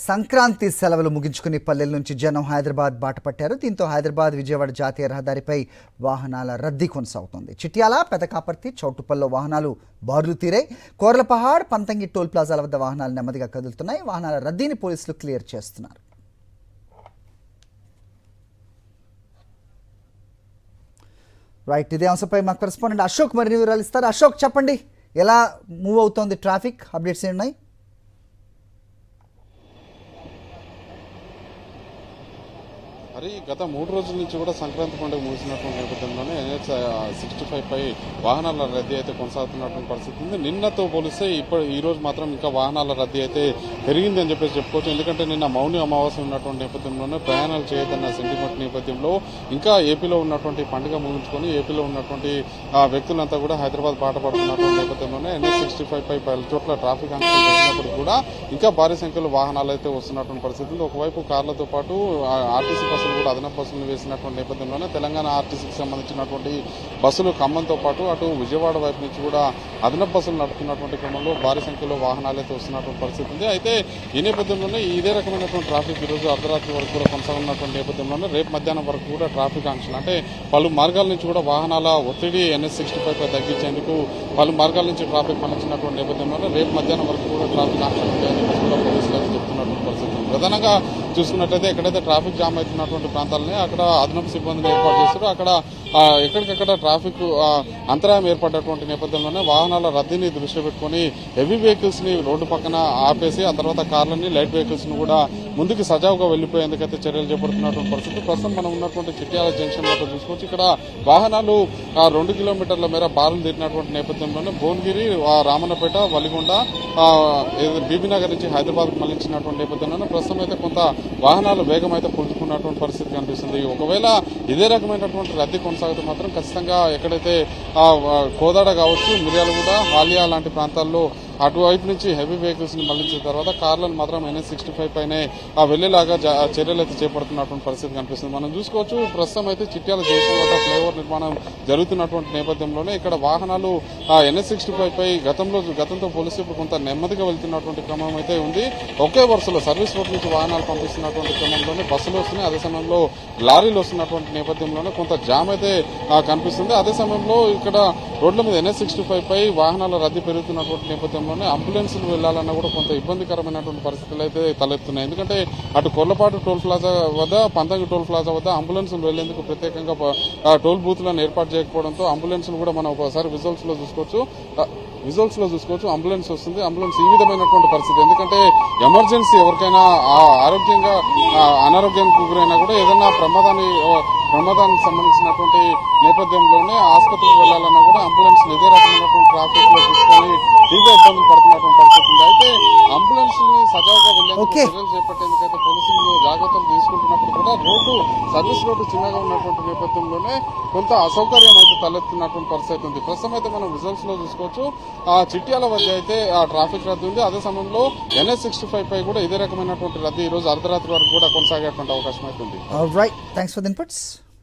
సంక్రాంతి సెలవులు ముగించుకుని పల్లెల నుంచి జనం హైదరాబాద్ బాట పట్టారు. దీంతో హైదరాబాద్ విజయవాడ జాతీయ రహదారిపై వాహనాల రద్దీ కొనసాగుతోంది. చిట్యాల, పెదకాపర్తి, చౌటుప్పల్లో వాహనాలు బారులు తీరాయి. కోర్లపహాడ్, పంతంగి టోల్ ప్లాజాల వద్ద వాహనాలు నెమ్మదిగా కదులుతున్నాయి. వాహనాల రద్దీని పోలీసులు క్లియర్ చేస్తున్నారు. రైట్, ఇదే అంశంపై మా కరెస్పాండెంట్ అశోక్ మరిన్ని వివరాలు ఇస్తారు. అశోక్, చెప్పండి, ఎలా మూవ్ అవుతోంది ట్రాఫిక్? అప్డేట్స్ ఉన్నాయి? మరి గత 3 రోజుల నుంచి కూడా సంక్రాంతి పండుగ ముగిసినటువంటి నేపథ్యంలోనే NH65 పై వాహనాల రద్దీ అయితే కొనసాగుతున్నటువంటి పరిస్థితి ఉంది. నిన్నతో పోలిస్తే ఈ రోజు మాత్రం ఇంకా వాహనాల రద్దీ అయితే పెరిగింది అని చెప్పేసి చెప్పుకోవచ్చు. ఎందుకంటే నిన్న మౌని అమావాస్య ఉన్నటువంటి నేపథ్యంలోనే ప్రయాణాలు చేయదన్న సెంటిమెంట్ నేపథ్యంలో ఇంకా ఏపీలో ఉన్నటువంటి పండుగ ముగించుకొని ఏపీలో ఉన్నటువంటి వ్యక్తులంతా కూడా హైదరాబాద్ బాట పడుతున్నటువంటి నేపథ్యంలోనే NH65 పై పలు చోట్ల ట్రాఫిక్ ఆంక్షలు పెట్టినప్పుడు కూడా ఇంకా భారీ సంఖ్యలో వాహనాలు అయితే వస్తున్నటువంటి పరిస్థితి ఉంది. ఒకవైపు కార్లతో పాటు ఆర్టీసీ బస్సులు కూడా అదనపు బస్సులు వేసినటువంటి నేపథ్యంలోనే తెలంగాణ ఆర్టీసీకి సంబంధించినటువంటి బస్సులు ఖమ్మంతో పాటు అటు విజయవాడ వైపు నుంచి కూడా అదనపు బస్సులు నడుపుతున్నటువంటి క్రమంలో భారీ సంఖ్యలో వాహనాలు అయితే వస్తున్నటువంటి పరిస్థితి ఉంది. అయితే ఈ నేపథ్యంలోనే ఇదే రకమైనటువంటి ట్రాఫిక్ ఈ రోజు అర్ధరాత్రి వరకు కూడా కొనసాగుతున్నటువంటి నేపథ్యంలోనే రేపు మధ్యాహ్నం వరకు కూడా ట్రాఫిక్ ఆంక్షలు అంటే పలు మార్గాల నుంచి కూడా వాహనాల ఒత్తిడి NH65 పై తగ్గించేందుకు పలు మార్గాల నుంచి ట్రాఫిక్ మళ్లించినటువంటి నేపథ్యంలోనే రేపు మధ్యాహ్నం వరకు కూడా ట్రాఫిక్ ఆంక్షలు ఉంటాయని కూడా పోలీసులు అయితే చెప్తున్నటువంటి పరిస్థితి. ప్రధానంగా చూసుకున్నట్లయితే ఎక్కడైతే ట్రాఫిక్ జామ్ అవుతున్నటువంటి ప్రాంతాలని అక్కడ అదనపు సిబ్బందిని ఏర్పాటు చేస్తారు. అక్కడ ఎక్కడికక్కడ ట్రాఫిక్ అంతరాయం ఏర్పడ్డటువంటి నేపథ్యంలోనే వాహనాల రద్దీని దృష్టిలో పెట్టుకుని హెవీ వెహికల్స్ ని రోడ్డు పక్కన ఆపేసి ఆ తర్వాత కార్లని లైట్ వెహికల్స్ ను కూడా ముందుకు సజావుగా వెళ్లిపోయేందుకైతే చర్యలు చేపడుతున్నటువంటి పరిస్థితి. ప్రస్తుతం మనం ఉన్నటువంటి చిట్యాల జంక్షన్ వద్ద చూసుకోవచ్చు. ఇక్కడ వాహనాలు 2 కిలోమీటర్ల మేర బారులు తీరినటువంటి నేపథ్యంలోనే భువనగిరి, రామన్నపేట, వలిగొండ, బీబీనగర్ నుంచి హైదరాబాద్ మళ్లించినటువంటి నేపథ్యంలోనే ప్రస్తుతం అయితే కొంత వాహనాలు వేగం అయితే పుంజుకున్నటువంటి పరిస్థితి కనిపిస్తుంది. ఒకవేళ ఇదే రకమైనటువంటి రద్దీ కొనసాగితే మాత్రం ఖచ్చితంగా ఎక్కడైతే కోదాడ కావచ్చు, మిర్యాలగూడ, హాలియా లాంటి ప్రాంతాల్లో అటువైపు నుంచి హెవీ వెహికల్స్ ని మళ్లించిన తర్వాత కార్లను మాత్రం NH65 పైనే వెళ్లేలాగా చర్యలు అయితే చేపడుతున్నటువంటి పరిస్థితి కనిపిస్తుంది. మనం చూసుకోవచ్చు, ప్రస్తుతం అయితే చిట్యాల జంక్షన్ వద్ద ఫ్లైఓవర్ నిర్మాణం జరుగుతున్నటువంటి నేపథ్యంలోనే ఇక్కడ వాహనాలు NH65 పై గతంతో పోలిస్తే ఇప్పుడు కొంత నెమ్మదిగా వెళ్తున్నటువంటి క్రమం అయితే ఉంది. ఒకే వరుసలో సర్వీస్ రోడ్ నుంచి వాహనాలు పంపిస్తున్నటువంటి క్రమంలోనే బస్సులు వస్తున్నాయి. అదే సమయంలో లారీలు వస్తున్నటువంటి నేపథ్యంలోనే కొంత జామ్ అయితే కనిపిస్తుంది. అదే సమయంలో ఇక్కడ రోడ్ల మీద NH65 పై వాహనాల రద్దీ పెరుగుతున్నటువంటి నేపథ్యంలో అంబులెన్సులు వెళ్లాలన్నా కూడా కొంత ఇబ్బందికరమైనటువంటి పరిస్థితులు అయితే తలెత్తున్నాయి. ఎందుకంటే అటు కొర్లపాటు టోల్ ప్లాజా వద్ద, పంతంగి టోల్ ప్లాజా వద్ద అంబులెన్సులు వెళ్లేందుకు ప్రత్యేకంగా టోల్ బూత్లను ఏర్పాటు చేయకపోవడంతో అంబులెన్సులు కూడా మనం ఒకసారి విజువల్స్ లో చూసుకోవచ్చు అంబులెన్స్ వస్తుంది. అంబులెన్స్ ఈ విధమైనటువంటి పరిస్థితి. ఎందుకంటే ఎమర్జెన్సీ ఎవరికైనా ఆరోగ్యంగా అనారోగ్యానికి గురైనా కూడా ఏదైనా ప్రమాదానికి సంబంధించినటువంటి నేపథ్యంలోనే ఆసుపత్రికి వెళ్లాలన్నా కూడా అంబులెన్స్ ఇదే రకమైనటువంటి ట్రాఫిక్ లో తీసుకొని తీవ్ర ఇబ్బందులు పడుతున్నటువంటి పరిస్థితి ఉంది. అయితే అంబులెన్స్ ని సజావుగా వెళ్లేందుకు చర్యలు చేపట్టేందుకైతే పోలీసులు జాగ్రత్తలు తీసుకుంటున్నప్పుడు కూడా సర్వీస్ రోడ్డు చిన్నగా ఉన్నటువంటి నేపథ్యంలోనే కొంత అసౌకర్యం అయితే తలెత్తున్నటువంటి పరిస్థితి ఉంది. ప్రస్తుతం అయితే మనం రిజల్ట్స్ లో చూసుకోవచ్చు, చిట్యాల వద్ద అయితే ఆ ట్రాఫిక్ రద్దు ఉంది. అదే సమయంలో NH65 పై కూడా ఇదే రకమైనటువంటి రద్దు ఈ రోజు అర్ధరాత్రి వరకు కూడా కొనసాగేటువంటి అవకాశం అయితే ఉంది. Right, thanks for the inputs.